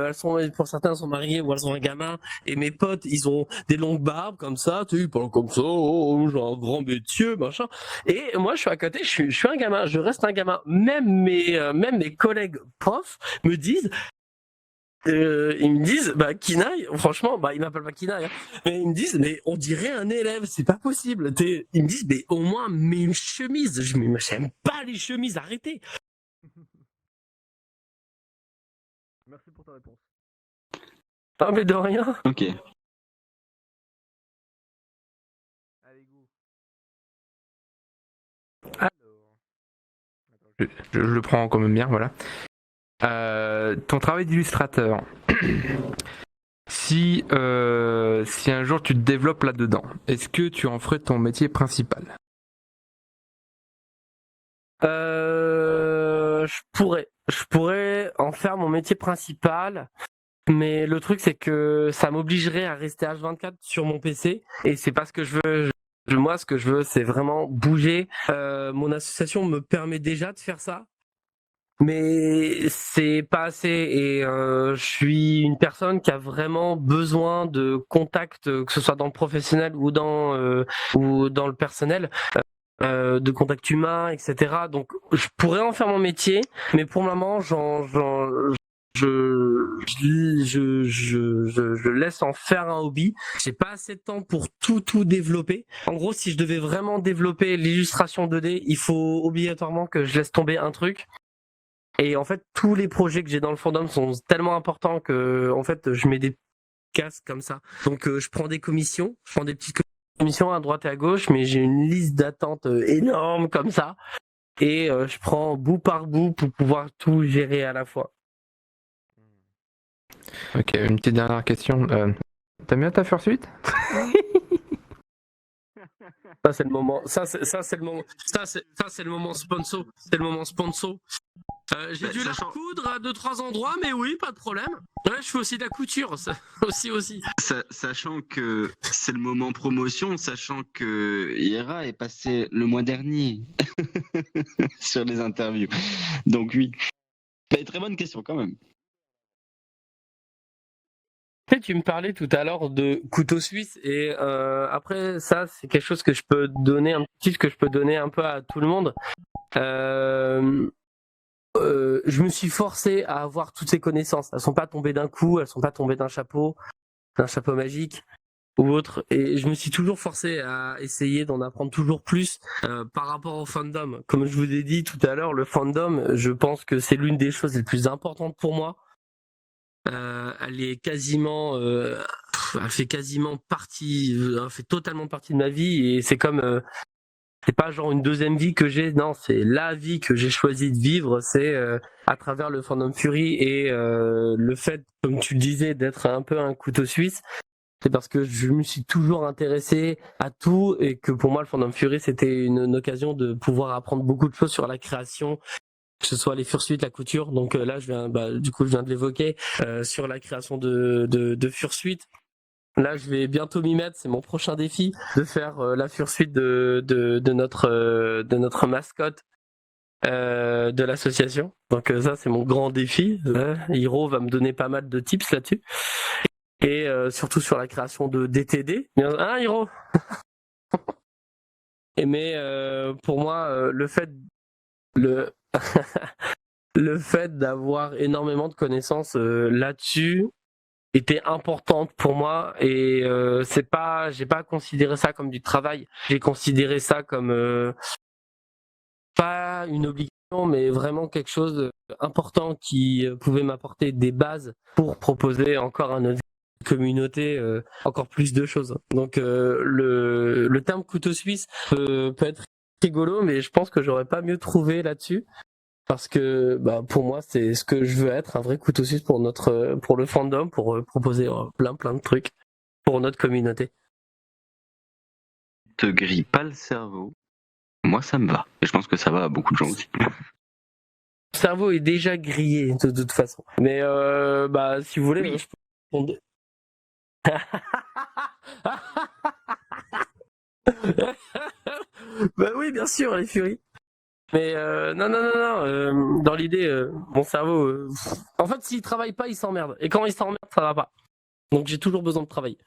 pour certains, elles sont mariées ou elles ont un gamin, et mes potes, ils ont des longues barbes comme ça, tu sais, ils parlent comme ça, oh, j'ai un grand métier, machin. Et moi, je suis à côté, je suis un gamin, je reste un gamin. Même mes collègues profs me disent, ils me disent, Kinaï, franchement, ils m'appellent pas Kinaï, hein, mais ils me disent, mais on dirait un élève, c'est pas possible. Ils me disent, mais au moins, mets une chemise. Je me dis, j'aime pas les chemises, arrêtez. Merci pour ta réponse. Ah, mais de rien. Ok. Allez, go. Je le prends quand même bien, voilà. Ton travail d'illustrateur. Si un jour tu te développes là-dedans, est-ce que tu en ferais ton métier principal? Je pourrais en faire mon métier principal, mais le truc c'est que ça m'obligerait à rester H24 sur mon PC, et c'est pas ce que je veux. Moi, ce que je veux, c'est vraiment bouger. Mon association me permet déjà de faire ça, mais c'est pas assez, et je suis une personne qui a vraiment besoin de contact, que ce soit dans le professionnel ou dans le personnel, de contact humain, etc. Donc je pourrais en faire mon métier, mais pour le moment, je laisse en faire un hobby. J'ai pas assez de temps pour tout développer. En gros, si je devais vraiment développer l'illustration 2D, il faut obligatoirement que je laisse tomber un truc. Et en fait, tous les projets que j'ai dans le fandom sont tellement importants que en fait, je mets des casques comme ça. Donc je prends des commissions, je prends des petites commissions à droite et à gauche, mais j'ai une liste d'attente énorme comme ça. Et je prends bout par bout pour pouvoir tout gérer à la fois. Ok, une petite dernière question. T'aimes bien ta fursuite? Ça c'est le moment. Ça c'est le moment. Ça c'est le moment sponsor. C'est le moment sponsor. J'ai dû la coudre à 2-3 endroits, mais oui, pas de problème. Ouais, je fais aussi de la couture, ça, aussi. Sachant que c'est le moment promotion, sachant que Yera est passé le mois dernier sur les interviews. Donc oui. Mais très bonne question quand même. Tu me parlais tout à l'heure de couteau suisse et après ça c'est quelque chose que je peux donner un petit que je peux donner un peu à tout le monde. Je me suis forcé à avoir toutes ces connaissances. Elles sont pas tombées d'un coup, elles sont pas tombées d'un chapeau magique ou autre. Et je me suis toujours forcé à essayer d'en apprendre toujours plus par rapport au fandom. Comme je vous ai dit tout à l'heure, le fandom, je pense que c'est l'une des choses les plus importantes pour moi. Elle est quasiment, elle fait quasiment partie, elle fait totalement partie de ma vie et c'est comme, c'est pas genre une deuxième vie que j'ai, non, c'est la vie que j'ai choisi de vivre, c'est à travers le fandom Fury et le fait, comme tu le disais, d'être un peu un couteau suisse. C'est parce que je me suis toujours intéressé à tout et que pour moi le fandom Fury c'était une occasion de pouvoir apprendre beaucoup de choses sur la création, que ce soit les fursuites, la couture. Donc là, je viens de l'évoquer sur la création de fursuites. Là, je vais bientôt m'y mettre. C'est mon prochain défi de faire la fursuite de notre mascotte de l'association. Donc ça, c'est mon grand défi. Hiro va me donner pas mal de tips là-dessus. Et surtout sur la création de DTD. Hein, Hiro? Mais pour moi, le fait d'avoir énormément de connaissances là-dessus était importante pour moi et j'ai pas considéré ça comme du travail, j'ai considéré ça comme pas une obligation mais vraiment quelque chose d'important qui pouvait m'apporter des bases pour proposer encore à notre communauté encore plus de choses. Donc le terme couteau suisse peut être rigolo mais je pense que j'aurais pas mieux trouvé là-dessus. Parce que pour moi c'est ce que je veux être, un vrai couteau suisse pour le fandom, pour proposer plein de trucs pour notre communauté. Te grille pas le cerveau. Moi ça me va. Et je pense que ça va à beaucoup de gens aussi. Le cerveau est déjà grillé de toute façon. Mais si vous voulez, Oui. je peux bah oui, bien sûr, les furies. Mais non, dans l'idée, mon cerveau, en fait, s'il travaille pas, il s'emmerde. Et quand il s'emmerde, ça va pas. Donc j'ai toujours besoin de travailler.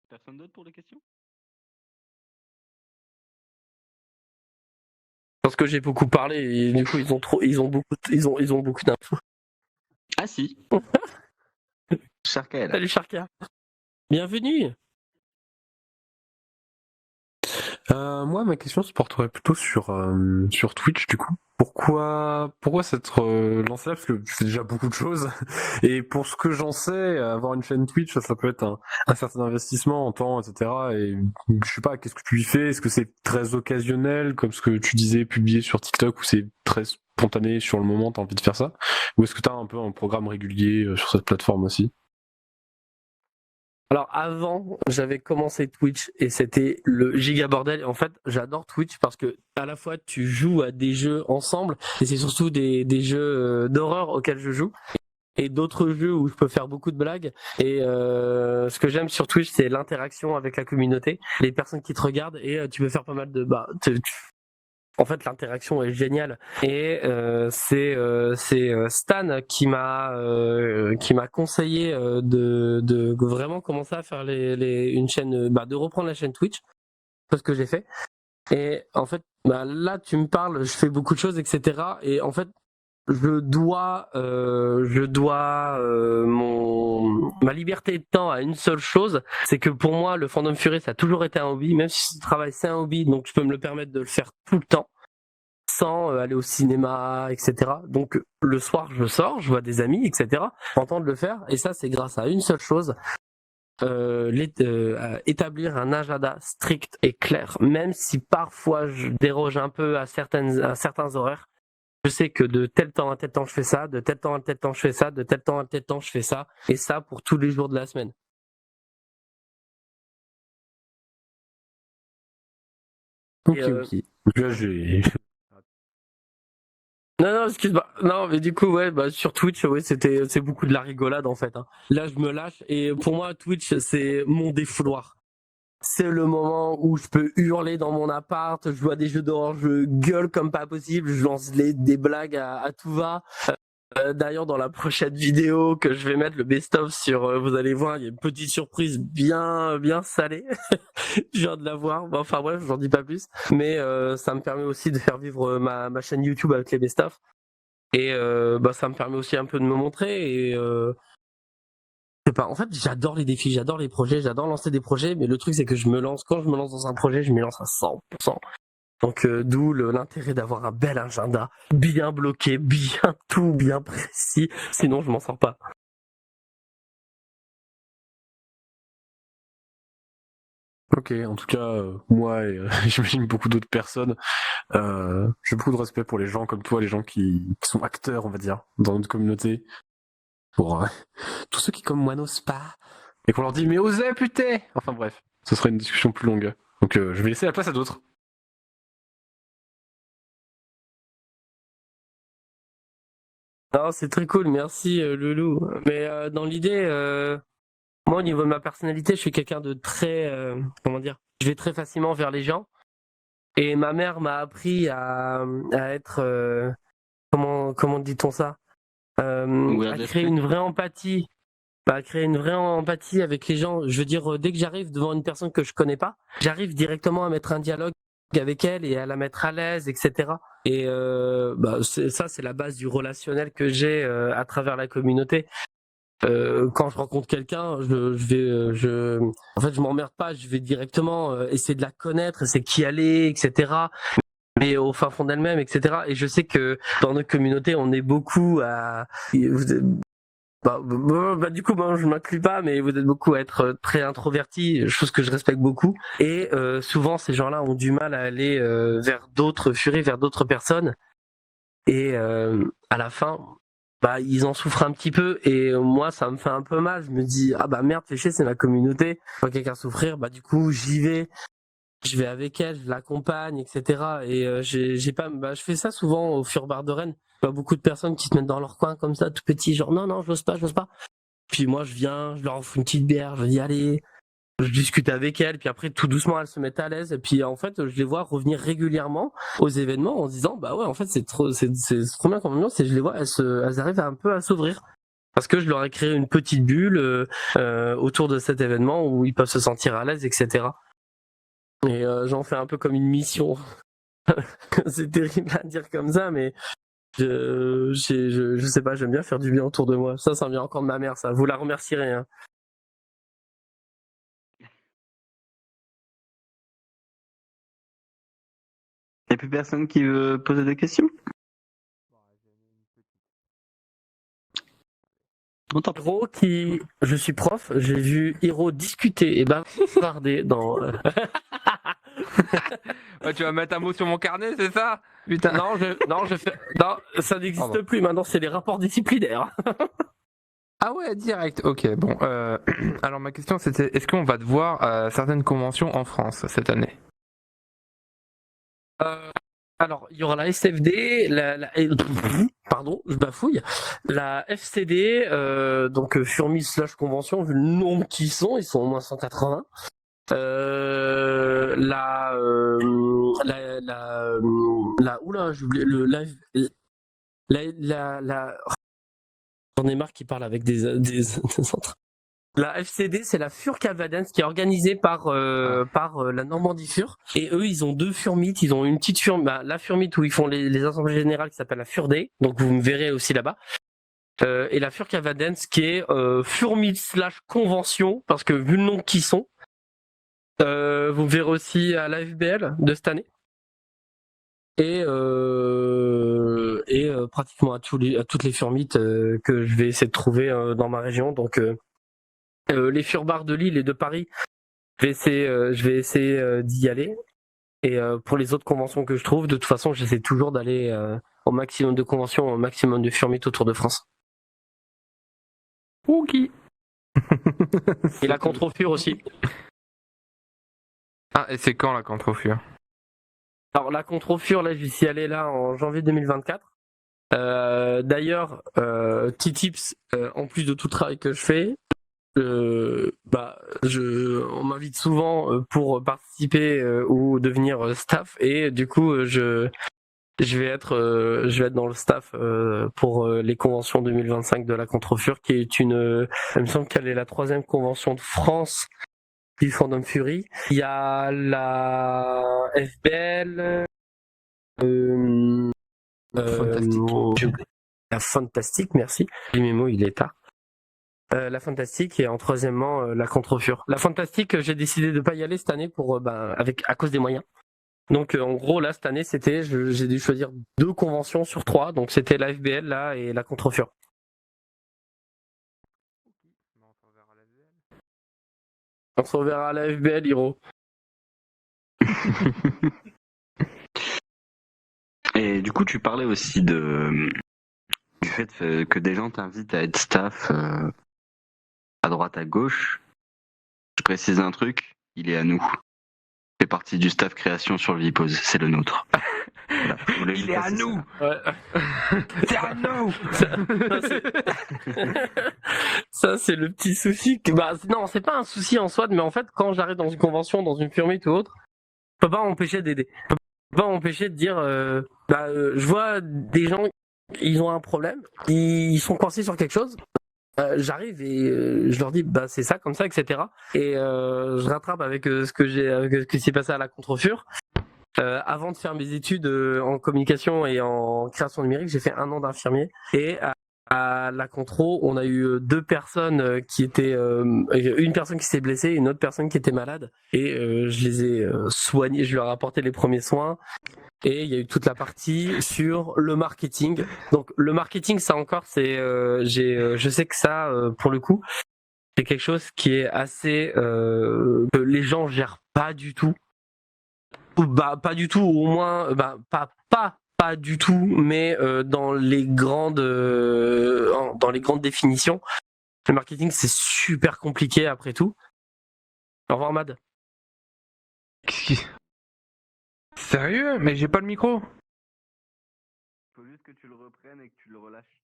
Personne d'autre pour les questions? Parce que j'ai beaucoup parlé et du coup ils ont beaucoup d'infos. Ah si. Sharka est là. Salut Sharka. Bienvenue. Moi, ma question se porterait plutôt sur Twitch, du coup. Pourquoi s'être lancé là? Parce que tu fais déjà beaucoup de choses. Et pour ce que j'en sais, avoir une chaîne Twitch, ça peut être un certain investissement en temps, etc. Et je sais pas, qu'est-ce que tu y fais? Est-ce que c'est très occasionnel, comme ce que tu disais, publié sur TikTok, ou c'est très spontané sur le moment, t'as envie de faire ça? Ou est-ce que t'as un peu un programme régulier sur cette plateforme aussi? Alors avant, j'avais commencé Twitch et c'était le giga bordel. En fait, j'adore Twitch parce que à la fois tu joues à des jeux ensemble et c'est surtout des jeux d'horreur auxquels je joue et d'autres jeux où je peux faire beaucoup de blagues. Et ce que j'aime sur Twitch, c'est l'interaction avec la communauté, les personnes qui te regardent et tu peux faire pas mal de en fait, l'interaction est géniale et c'est Stan qui m'a conseillé de vraiment commencer à faire une chaîne, de reprendre la chaîne Twitch, ce que j'ai fait. Et en fait, là, tu me parles, je fais beaucoup de choses, etc. Et en fait, ma liberté de temps à une seule chose, c'est que pour moi le fandom Fury ça a toujours été un hobby, même si ce travail c'est un hobby, donc je peux me le permettre de le faire tout le temps sans aller au cinéma, etc. Donc le soir je sors, je vois des amis, etc. J'entends de le faire, et ça c'est grâce à une seule chose, établir un agenda strict et clair, même si parfois je déroge un peu à certains horaires. Je sais que de tel temps à tel temps je fais ça, de tel temps à tel temps je fais ça, de tel temps à tel temps je fais ça, et ça pour tous les jours de la semaine. Ok, Et, ok. Là, j'ai. Non, excuse-moi. Non, mais du coup, ouais, bah, sur Twitch, ouais, c'est beaucoup de la rigolade, en fait, hein. Là, je me lâche, et pour moi, Twitch, c'est mon défouloir. C'est le moment où je peux hurler dans mon appart, je vois des jeux d'horreur, je gueule comme pas possible, je lance des blagues à tout va. D'ailleurs, dans la prochaine vidéo que je vais mettre le best-of sur, vous allez voir, il y a une petite surprise bien salée. Je viens de la voir. Bon, enfin bref, j'en dis pas plus. Mais ça me permet aussi de faire vivre ma chaîne YouTube avec les best-of. Et bah, ça me permet aussi un peu de me montrer. Et je sais pas. En fait, j'adore les défis, j'adore les projets, j'adore lancer des projets. Mais le truc, c'est que quand je me lance dans un projet, je m'y lance à 100%. Donc d'où l'intérêt d'avoir un bel agenda, bien bloqué, bien précis, sinon je m'en sors pas. Ok, en tout cas, moi et j'imagine beaucoup d'autres personnes, j'ai beaucoup de respect pour les gens comme toi, les gens qui sont acteurs, on va dire, dans notre communauté. Pour tous ceux qui, comme moi, n'osent pas. Et qu'on leur dit, mais osez, putain. Enfin bref, ce serait une discussion plus longue. Donc je vais laisser la place à d'autres. Non, c'est très cool, merci Loulou. Mais dans l'idée, moi au niveau de ma personnalité, je suis quelqu'un de très, comment dire, je vais très facilement vers les gens. Et ma mère m'a appris à être, comment dit-on ça, Ouvert à créer d'esprit. une vraie empathie, à créer une vraie empathie avec les gens. Je veux dire, dès que j'arrive devant une personne que je connais pas, j'arrive directement à mettre un dialogue avec elle et à la mettre à l'aise, etc. Et bah, c'est la base du relationnel que j'ai à travers la communauté. Quand je rencontre quelqu'un, en fait, je m'emmerde pas, je vais directement essayer de la connaître, essayer qui elle est, etc. Mais au fin fond d'elle-même, etc. Et je sais que dans notre communauté, on est beaucoup à, du coup, je m'inclus pas, mais vous êtes beaucoup à être très introvertis, chose que je respecte beaucoup. Et souvent, ces gens-là ont du mal à aller vers d'autres furies, vers d'autres personnes. Et à la fin, bah ils en souffrent un petit peu. Et moi, ça me fait un peu mal. Je me dis ah bah merde, fais chier, c'est ma communauté. Je vois quelqu'un souffrir, bah du coup j'y vais. Je vais avec elle, je l'accompagne, etc. Et j'ai pas, bah je fais ça souvent au Furbar de Rennes. Pas beaucoup de personnes qui se mettent dans leur coin comme ça, tout petit, genre non, j'ose pas. Puis moi, je viens, je leur offre une petite bière, je dis allez, je discute avec elles, puis après tout doucement elles se mettent à l'aise, et puis en fait je les vois revenir régulièrement aux événements en se disant bah ouais en fait c'est trop bien comme ambiance, et je les vois elles arrivent un peu à s'ouvrir parce que je leur ai créé une petite bulle autour de cet événement où ils peuvent se sentir à l'aise, etc. Et j'en fais un peu comme une mission. C'est terrible à dire comme ça, mais je sais pas, j'aime bien faire du bien autour de moi. Ça me vient encore de ma mère, ça. Vous la remercierez, hein. Y'a plus personne qui veut poser des questions? On t'en prie. Hiro je suis prof, j'ai vu Hiro discuter et bavarder dans. Ouais, tu vas mettre un mot sur mon carnet, c'est ça? Putain. Non, ça n'existe Pardon. plus. Maintenant, c'est les rapports disciplinaires. Ah ouais, direct. Ok, bon. Alors ma question c'était, est-ce qu'on va te voir à certaines conventions en France cette année? Alors, il y aura la SFD, pardon, je bafouille, la FCD, donc Furmi / convention, vu le nombre qu'ils sont au moins 180. Oula, j'ai oublié le live. J'en ai marre qu'ils parlent avec des autres. La FCD, c'est la Fur Cavadens qui est organisée par la Normandie Fur. Et eux, ils ont 2 Furmeet. Ils ont une petite la Furmeet où ils font les assemblées générales qui s'appelle la Fur Day. Donc vous me verrez aussi là-bas. Et la Fur Cavadens qui est Furmeet / convention, parce que vu le nom qu'ils sont, vous me verrez aussi à la FBL de cette année. Et pratiquement à toutes les Furmeet que je vais essayer de trouver dans ma région. Donc les Furbars de Lille et de Paris, je vais essayer d'y aller. Et pour les autres conventions que je trouve, de toute façon, j'essaie toujours d'aller au maximum de conventions, au maximum de Furmeet autour de France. Ok. Et la Controfure aussi. Ah, et c'est quand la Controfure? Alors la Controfure, là, j'y suis allé là en janvier 2024. D'ailleurs, petit tips, en plus de tout le travail que je fais, on m'invite souvent pour participer ou devenir staff, et du coup je vais être dans le staff pour les conventions 2025 de la Controfure, qui est il me semble qu'elle est la 3e convention de France du Fandom Fury. Il y a la FBL, la Fantastique, merci. Mes mots, il est tard. La Fantastique et en 3e la Controfure. La Fantastique, j'ai décidé de pas y aller cette année à cause des moyens. Donc en gros là cette année j'ai dû choisir 2 conventions sur 3, donc c'était la FBL là et la Controfure. On se reverra à la FBL, Hiro. Et du coup, tu parlais aussi du fait que des gens t'invitent à être staff à droite, à gauche. Je précise un truc, il est à nous. Il fait partie du staff création sur le Vipose, c'est le nôtre. Voilà, il est à nous. Ouais. C'est à nous. Ça c'est le petit souci. Non, c'est pas un souci en soi, mais en fait quand j'arrive dans une convention, dans une Furmeet ou autre, je peux pas m'empêcher d'aider. Je peux pas m'empêcher de dire je vois des gens, ils ont un problème, ils sont coincés sur quelque chose. J'arrive et je leur dis c'est ça, comme ça, etc. Et je rattrape avec ce qui s'est passé à la Controfure. Avant de faire mes études en communication et en création numérique, j'ai fait 1 an d'infirmier. Et à la Contro, on a eu 2 personnes qui étaient... une personne qui s'est blessée et une autre personne qui était malade. Et je les ai soignés, je leur ai apporté les premiers soins. Et il y a eu toute la partie sur le marketing. Donc le marketing, ça encore, je sais que ça, pour le coup, c'est quelque chose qui est assez... que les gens gèrent pas du tout. Pas du tout, au moins, pas du tout, mais dans les grandes définitions, le marketing c'est super compliqué après tout. Au revoir Mad. Sérieux? Mais j'ai pas le micro. Il faut juste que tu le reprennes et que tu le relâches.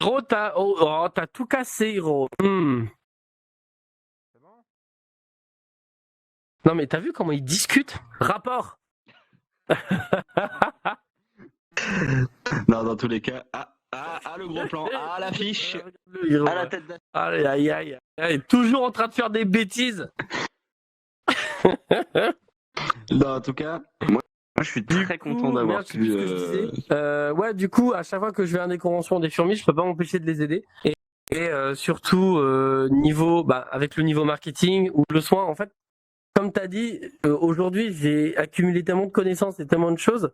Hiro, t'as tout cassé, Hiro. C'est bon? Non mais t'as vu comment ils discutent? Rapport. Non, dans tous les cas, le gros plan, l'affiche, la tête d'affiche. Aïe, toujours en train de faire des bêtises. Non, en tout cas, moi je suis très content d'avoir pu... Du coup, à chaque fois que je vais à des conventions des Furmeet, je peux pas m'empêcher de les aider. Et surtout, avec le niveau marketing ou le soin, en fait, comme tu as dit, aujourd'hui, j'ai accumulé tellement de connaissances et tellement de choses.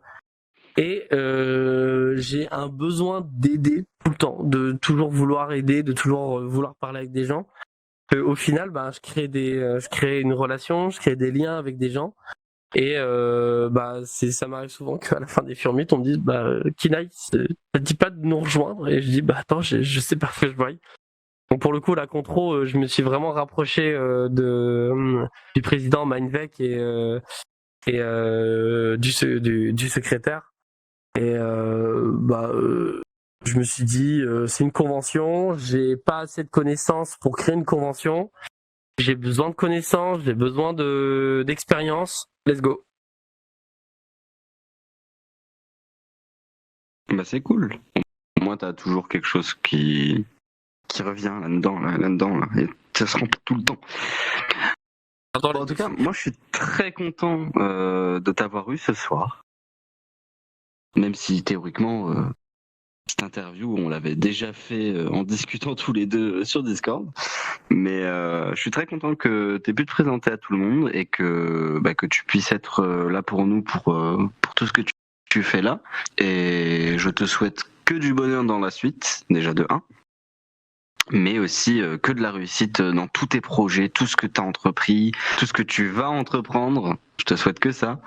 Et j'ai un besoin d'aider tout le temps, de toujours vouloir aider, de toujours vouloir parler avec des gens. Au final, je crée une relation, je crée des liens avec des gens. Et ça m'arrive souvent qu'à la fin des Furmeet, on me dise Kinaï, ça te dit pas de nous rejoindre? Et je dis attends, je sais pas ce que je vois. Donc pour le coup, la Contro, je me suis vraiment rapproché du président Mindvec et du secrétaire. Et je me suis dit c'est une convention, j'ai pas assez de connaissances pour créer une convention. J'ai besoin de connaissances, j'ai besoin d'expérience. Let's go. C'est cool. Au moins, t'as toujours quelque chose qui qui revient là-dedans, là, et ça se remplit tout le temps. J'adore Bon, les en tout cas, moi je suis très content de t'avoir eu ce soir. Même si théoriquement, cette interview, on l'avait déjà fait en discutant tous les deux sur Discord. Mais je suis très content que tu aies pu te présenter à tout le monde et que tu puisses être là pour nous, pour tout ce que tu fais là. Et je te souhaite que du bonheur dans la suite, déjà de 1. Mais aussi que de la réussite dans tous tes projets, tout ce que tu as entrepris, tout ce que tu vas entreprendre. Je te souhaite que ça.